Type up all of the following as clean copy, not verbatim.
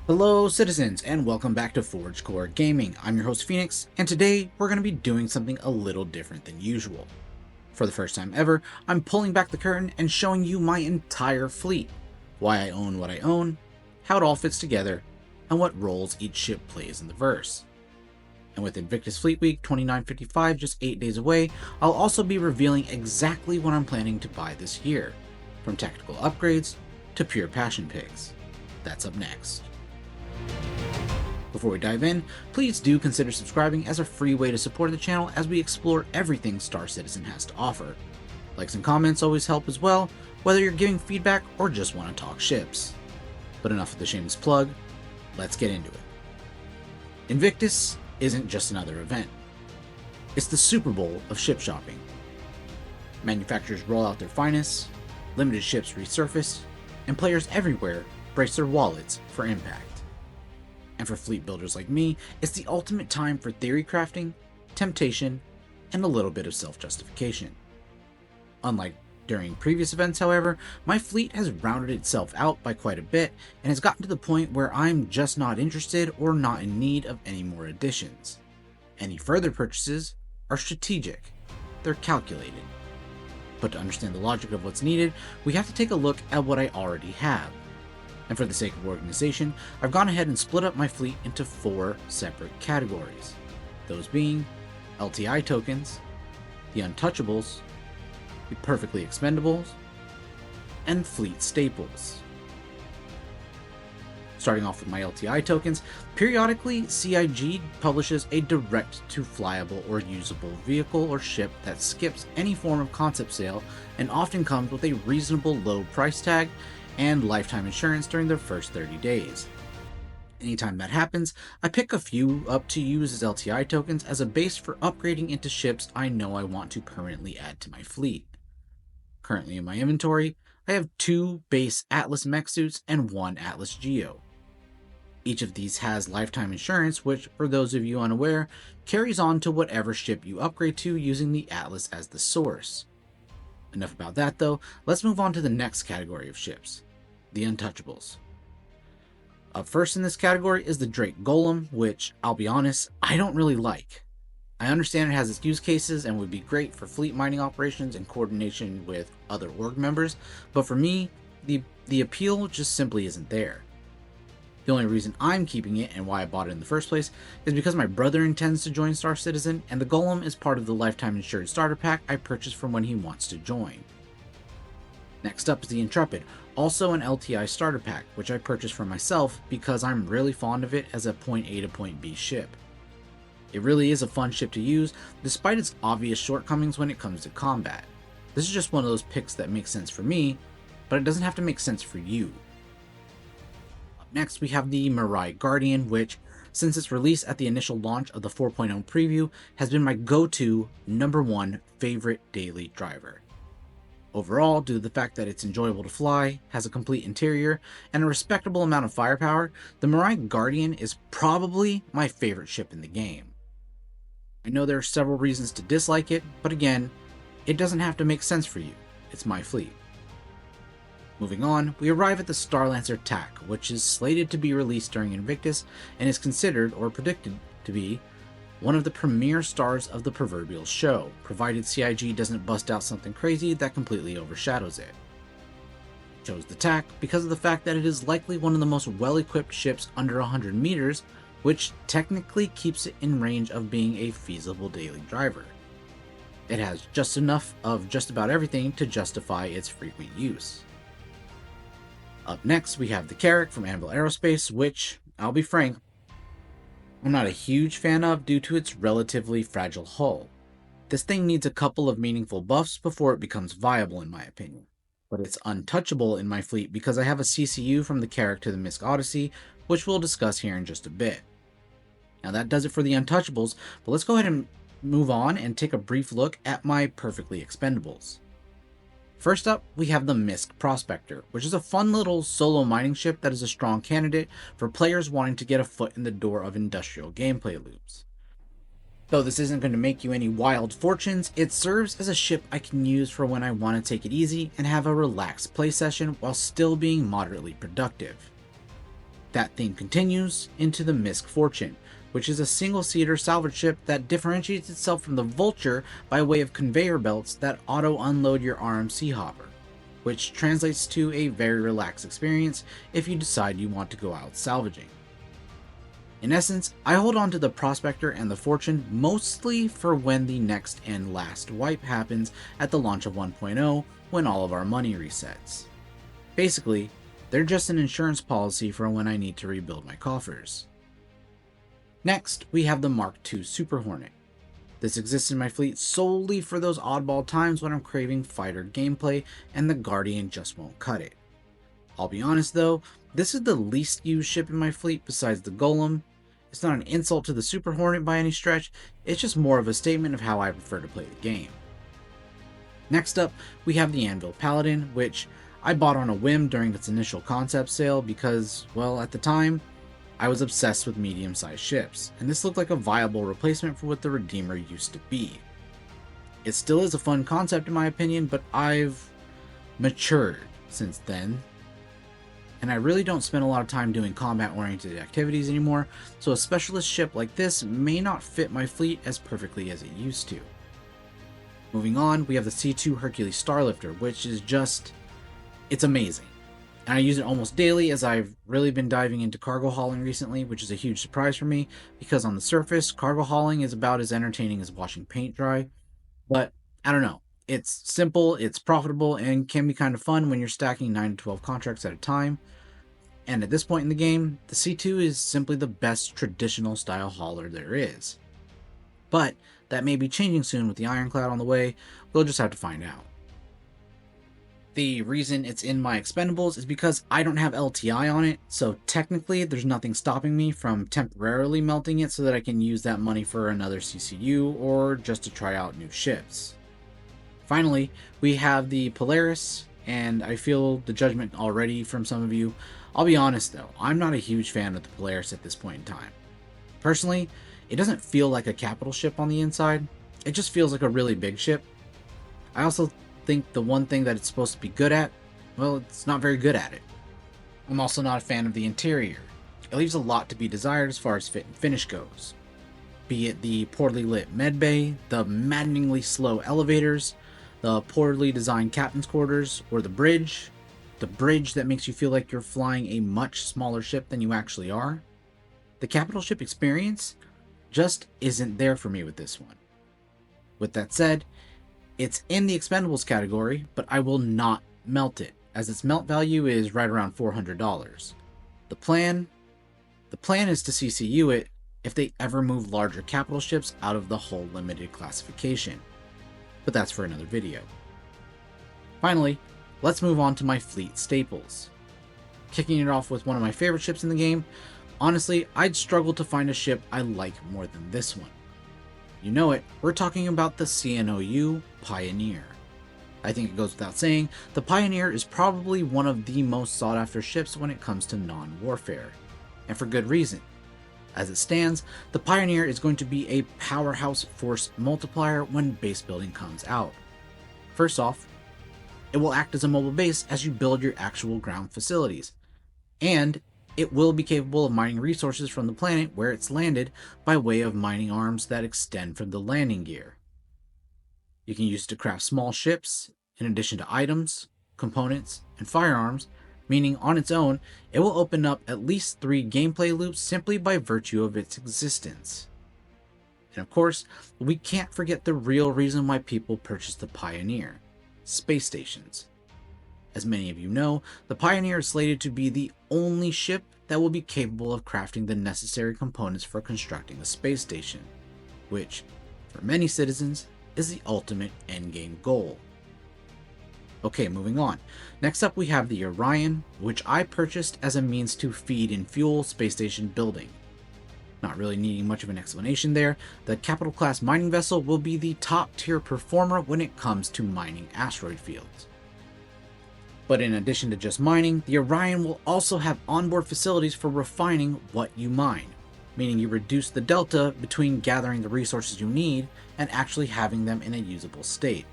Hello citizens, and welcome back to Forge Core Gaming. I'm your host Phoenix, and today we're going to be doing something a little different than usual. For the first time ever, I'm pulling back the curtain and showing you my entire fleet, why I own what I own, how it all fits together, and what roles each ship plays in the verse. And with Invictus Fleet Week 2955 just 8 days away, I'll also be revealing exactly what I'm planning to buy this year, from tactical upgrades to pure passion picks. That's up next. Before we dive in, please do consider subscribing as a free way to support the channel as we explore everything Star Citizen has to offer. Likes and comments always help as well, whether you're giving feedback or just want to talk ships. But enough of the shameless plug, let's get into it. Invictus isn't just another event. It's the Super Bowl of ship shopping. Manufacturers roll out their finest, limited ships resurface, and players everywhere brace their wallets for impact. And for fleet builders like me, it's the ultimate time for theory crafting, temptation, and a little bit of self-justification. Unlike during previous events, however, my fleet has rounded itself out by quite a bit and has gotten to the point where I'm just not interested or not in need of any more additions. Any further purchases are strategic. They're calculated. But to understand the logic of what's needed, we have to take a look at what I already have. And for the sake of organization, I've gone ahead and split up my fleet into 4 separate categories. Those being LTI tokens, the Untouchables, the Perfectly Expendables, and fleet staples. Starting off with my LTI tokens, periodically CIG publishes a direct-to-flyable or usable vehicle or ship that skips any form of concept sale and often comes with a reasonable low price tag and lifetime insurance during their first 30 days. Anytime that happens, I pick a few up to use as LTI tokens as a base for upgrading into ships I know I want to permanently add to my fleet. Currently in my inventory, I have 2 base Atlas mech suits and 1 Atlas Geo. Each of these has lifetime insurance, which, for those of you unaware, carries on to whatever ship you upgrade to using the Atlas as the source. Enough about that though, let's move on to the next category of ships, the Untouchables. Up first in this category is the Drake Golem, which, I'll be honest, I don't really like. I understand it has its use cases and would be great for fleet mining operations in coordination with other org members, but for me, the appeal just simply isn't there. The only reason I'm keeping it and why I bought it in the first place is because my brother intends to join Star Citizen, and the Golem is part of the lifetime insured starter pack I purchased from when he wants to join. Next up is the Intrepid, also an LTI starter pack, which I purchased for myself because I'm really fond of it as a point A to point B ship. It really is a fun ship to use, despite its obvious shortcomings when it comes to combat. This is just one of those picks that makes sense for me, but it doesn't have to make sense for you. Up next we have the Mirai Guardian, which, since its release at the initial launch of the 4.0 preview, has been my go-to #1 favorite daily driver. Overall, due to the fact that it's enjoyable to fly, has a complete interior, and a respectable amount of firepower, the Mirai Guardian is probably my favorite ship in the game. I know there are several reasons to dislike it, but again, it doesn't have to make sense for you. It's my fleet. Moving on, we arrive at the Starlancer TAC, which is slated to be released during Invictus and is considered, or predicted to be, one of the premier stars of the proverbial show, provided CIG doesn't bust out something crazy that completely overshadows it. I chose the TAC because of the fact that it is likely one of the most well-equipped ships under 100 meters, which technically keeps it in range of being a feasible daily driver. It has just enough of just about everything to justify its frequent use. Up next, we have the Carrack from Anvil Aerospace, which, I'll be frank, I'm not a huge fan of due to its relatively fragile hull. This thing needs a couple of meaningful buffs before it becomes viable in my opinion. But it's untouchable in my fleet because I have a CCU from the Carrack to the Misk Odyssey, which we'll discuss here in just a bit. Now that does it for the Untouchables, but let's go ahead and move on and take a brief look at my Perfectly Expendables. First up, we have the Misk Prospector, which is a fun little solo mining ship that is a strong candidate for players wanting to get a foot in the door of industrial gameplay loops. Though this isn't going to make you any wild fortunes, it serves as a ship I can use for when I want to take it easy and have a relaxed play session while still being moderately productive. That theme continues into the Misk Fortune, which is a single-seater salvage ship that differentiates itself from the Vulture by way of conveyor belts that auto-unload your RMC hopper, which translates to a very relaxed experience if you decide you want to go out salvaging. In essence, I hold on to the Prospector and the Fortune mostly for when the next and last wipe happens at the launch of 1.0 when all of our money resets. Basically, they're just an insurance policy for when I need to rebuild my coffers. Next, we have the Mark II Super Hornet. This exists in my fleet solely for those oddball times when I'm craving fighter gameplay and the Guardian just won't cut it. I'll be honest though, this is the least used ship in my fleet besides the Golem. It's not an insult to the Super Hornet by any stretch, it's just more of a statement of how I prefer to play the game. Next up, we have the Anvil Paladin, which I bought on a whim during its initial concept sale because, well, at the time, I was obsessed with medium-sized ships, and this looked like a viable replacement for what the Redeemer used to be. It still is a fun concept in my opinion, but I've matured since then, and I really don't spend a lot of time doing combat-oriented activities anymore, so a specialist ship like this may not fit my fleet as perfectly as it used to. Moving on, we have the C2 Hercules Starlifter, which is just, it's amazing. And I use it almost daily as I've really been diving into cargo hauling recently, which is a huge surprise for me because on the surface, cargo hauling is about as entertaining as washing paint dry. But I don't know, it's simple, it's profitable, and can be kind of fun when you're stacking 9 to 12 contracts at a time. And at this point in the game, the C2 is simply the best traditional style hauler there is. But that may be changing soon with the Ironclad on the way, we'll just have to find out. The reason it's in my Expendables is because I don't have LTI on it, so technically there's nothing stopping me from temporarily melting it so that I can use that money for another CCU or just to try out new ships. Finally, we have the Polaris, and I feel the judgment already from some of you. I'll be honest though, I'm not a huge fan of the Polaris at this point in time. Personally, it doesn't feel like a capital ship on the inside, it just feels like a really big ship. I also think the one thing that it's supposed to be good at, well, it's not very good at it. I'm also not a fan of the interior. It leaves a lot to be desired as far as fit and finish goes. Be it the poorly lit medbay, the maddeningly slow elevators, the poorly designed captain's quarters, or the bridge that makes you feel like you're flying a much smaller ship than you actually are. The capital ship experience just isn't there for me with this one. With that said, it's in the Expendables category, but I will not melt it, as its melt value is right around $400. The plan is to CCU it if they ever move larger capital ships out of the hull limited classification. But that's for another video. Finally, let's move on to my fleet staples. Kicking it off with one of my favorite ships in the game, honestly, I'd struggle to find a ship I like more than this one. You know it, we're talking about the CNOU Pioneer. I think it goes without saying, the Pioneer is probably one of the most sought after ships when it comes to non-warfare. And for good reason. As it stands, the Pioneer is going to be a powerhouse force multiplier when base building comes out. First off, it will act as a mobile base as you build your actual ground facilities. And it will be capable of mining resources from the planet where it's landed by way of mining arms that extend from the landing gear. You can use it to craft small ships, in addition to items, components, and firearms, meaning on its own, it will open up at least 3 gameplay loops simply by virtue of its existence. And of course, we can't forget the real reason why people purchased the Pioneer: space stations. As many of you know, the Pioneer is slated to be the only ship that will be capable of crafting the necessary components for constructing a space station, which, for many citizens, is the ultimate endgame goal. Okay, moving on. Next up we have the Orion, which I purchased as a means to feed and fuel space station building. Not really needing much of an explanation there, the capital class mining vessel will be the top tier performer when it comes to mining asteroid fields. But in addition to just mining, the Orion will also have onboard facilities for refining what you mine, meaning you reduce the delta between gathering the resources you need and actually having them in a usable state.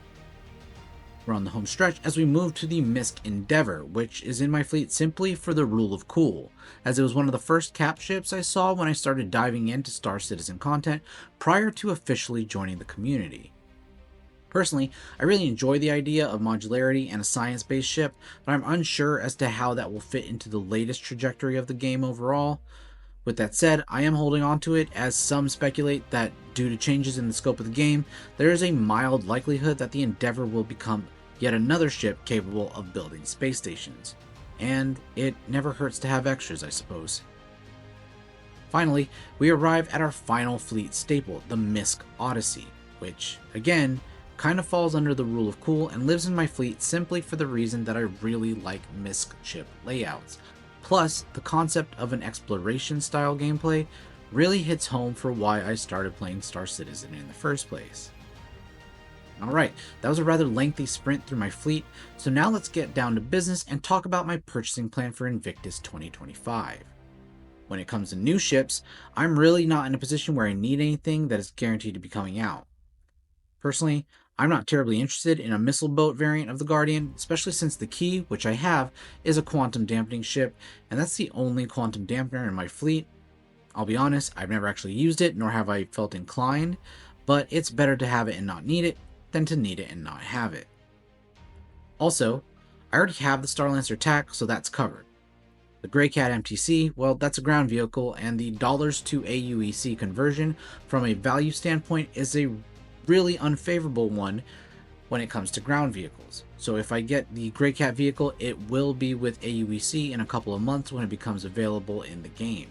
We're on the home stretch as we move to the Misk Endeavor, which is in my fleet simply for the rule of cool, as it was one of the first cap ships I saw when I started diving into Star Citizen content prior to officially joining the community. Personally, I really enjoy the idea of modularity and a science-based ship, but I'm unsure as to how that will fit into the latest trajectory of the game overall. With that said, I am holding on to it, as some speculate that due to changes in the scope of the game, there is a mild likelihood that the Endeavor will become yet another ship capable of building space stations. And it never hurts to have extras, I suppose. Finally, we arrive at our final fleet staple, the Misk Odyssey, which, again, kind of falls under the rule of cool and lives in my fleet simply for the reason that I really like Misk ship layouts. Plus, the concept of an exploration style gameplay really hits home for why I started playing Star Citizen in the first place. Alright, that was a rather lengthy sprint through my fleet, so now let's get down to business and talk about my purchasing plan for Invictus 2025. When it comes to new ships, I'm really not in a position where I need anything that is guaranteed to be coming out. Personally, I'm not terribly interested in a missile boat variant of the Guardian, especially since the Key, which I have, is a quantum dampening ship, and that's the only quantum dampener in my fleet. I'll be honest, I've never actually used it, nor have I felt inclined, but it's better to have it and not need it, than to need it and not have it. Also, I already have the Starlancer TAC, so that's covered. The Greycat MTC, well, that's a ground vehicle, and the dollars to AUEC conversion, from a value standpoint, is a really unfavorable one when it comes to ground vehicles. So if I get the Greycat vehicle, it will be with AUEC in a couple of months when it becomes available in the game.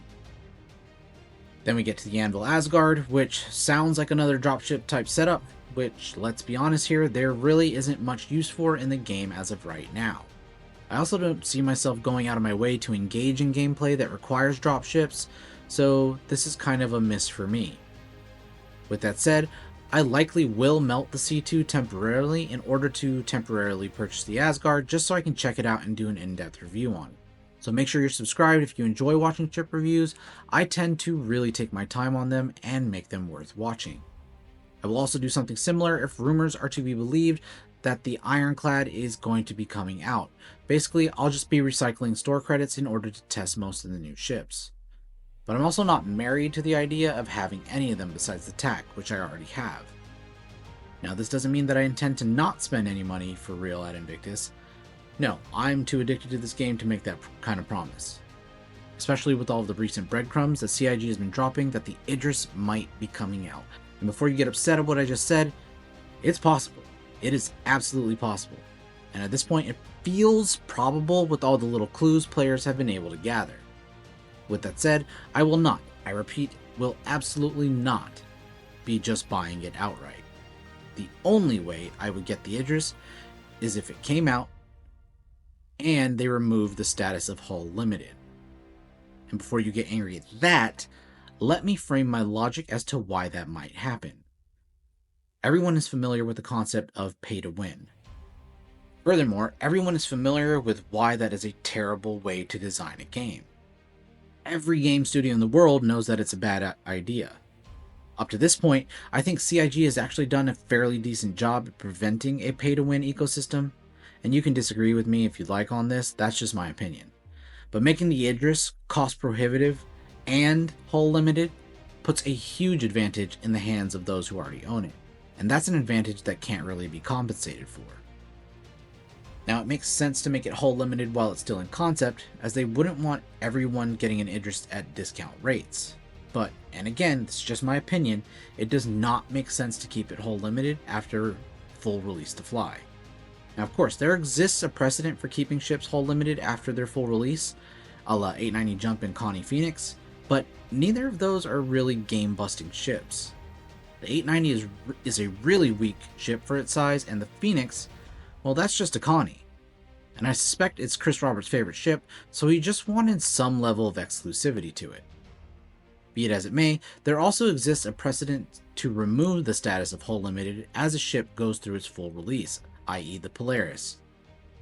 Then we get to the Anvil Asgard, which sounds like another dropship type setup, which, let's be honest here, there really isn't much use for in the game as of right now. I also don't see myself going out of my way to engage in gameplay that requires dropships, so this is kind of a miss for me. With that said, I likely will melt the C2 temporarily in order to temporarily purchase the Asgard, just so I can check it out and do an in-depth review on it. So make sure you're subscribed if you enjoy watching ship reviews. I tend to really take my time on them and make them worth watching. I will also do something similar if rumors are to be believed that the Ironclad is going to be coming out. Basically, I'll just be recycling store credits in order to test most of the new ships. But I'm also not married to the idea of having any of them besides the TAC, which I already have. Now, this doesn't mean that I intend to not spend any money for real at Invictus. No, I'm too addicted to this game to make that kind of promise. Especially with all of the recent breadcrumbs that CIG has been dropping that the Idris might be coming out. And before you get upset at what I just said, it's possible. It is absolutely possible. And at this point, it feels probable with all the little clues players have been able to gather. With that said, I will not, I repeat, will absolutely not be just buying it outright. The only way I would get the Idris is if it came out and they removed the status of Hull Limited. And before you get angry at that, let me frame my logic as to why that might happen. Everyone is familiar with the concept of pay to win. Furthermore, everyone is familiar with why that is a terrible way to design a game. Every game studio in the world knows that it's a bad idea. Up to this point, I think CIG has actually done a fairly decent job at preventing a pay-to-win ecosystem, and you can disagree with me if you'd like on this, that's just my opinion. But making the Idris cost prohibitive and hull limited puts a huge advantage in the hands of those who already own it, and that's an advantage that can't really be compensated for. Now, it makes sense to make it hull limited while it's still in concept, as they wouldn't want everyone getting an Idris at discount rates. But, and again, this is just my opinion, it does not make sense to keep it hull limited after full release to fly. Now, of course, there exists a precedent for keeping ships hull limited after their full release, a la 890 Jump and Connie Phoenix, but neither of those are really game-busting ships. The 890 is a really weak ship for its size, and the Phoenix, well, that's just a Connie. And I suspect it's Chris Roberts' favorite ship, so he just wanted some level of exclusivity to it. Be it as it may, there also exists a precedent to remove the status of hull limited as a ship goes through its full release, i.e. the Polaris.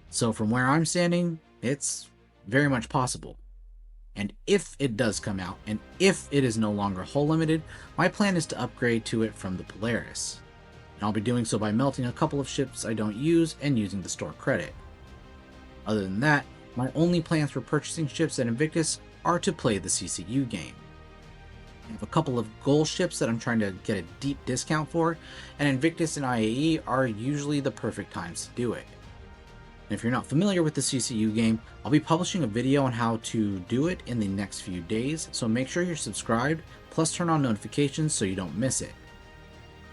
So from where I'm standing, it's very much possible. And if it does come out, and if it is no longer hull limited, my plan is to upgrade to it from the Polaris. and I'll be doing so by melting a couple of ships I don't use and using the store credit. Other than that, my only plans for purchasing ships at Invictus are to play the CCU game. I have a couple of goal ships that I'm trying to get a deep discount for, and Invictus and IAE are usually the perfect times to do it. And if you're not familiar with the CCU game, I'll be publishing a video on how to do it in the next few days, so make sure you're subscribed, plus turn on notifications so you don't miss it.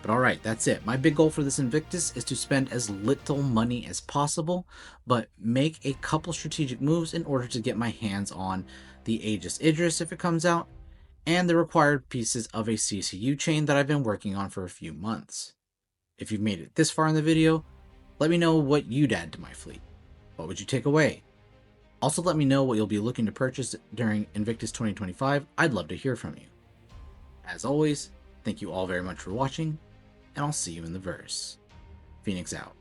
But alright, that's it. My big goal for this Invictus is to spend as little money as possible, but make a couple strategic moves in order to get my hands on the Aegis Idris if it comes out, and the required pieces of a CCU chain that I've been working on for a few months. If you've made it this far in the video, let me know what you'd add to my fleet. What would you take away? Also let me know what you'll be looking to purchase during Invictus 2025. I'd love to hear from you. As always, thank you all very much for watching, and I'll see you in the verse. Phoenix out.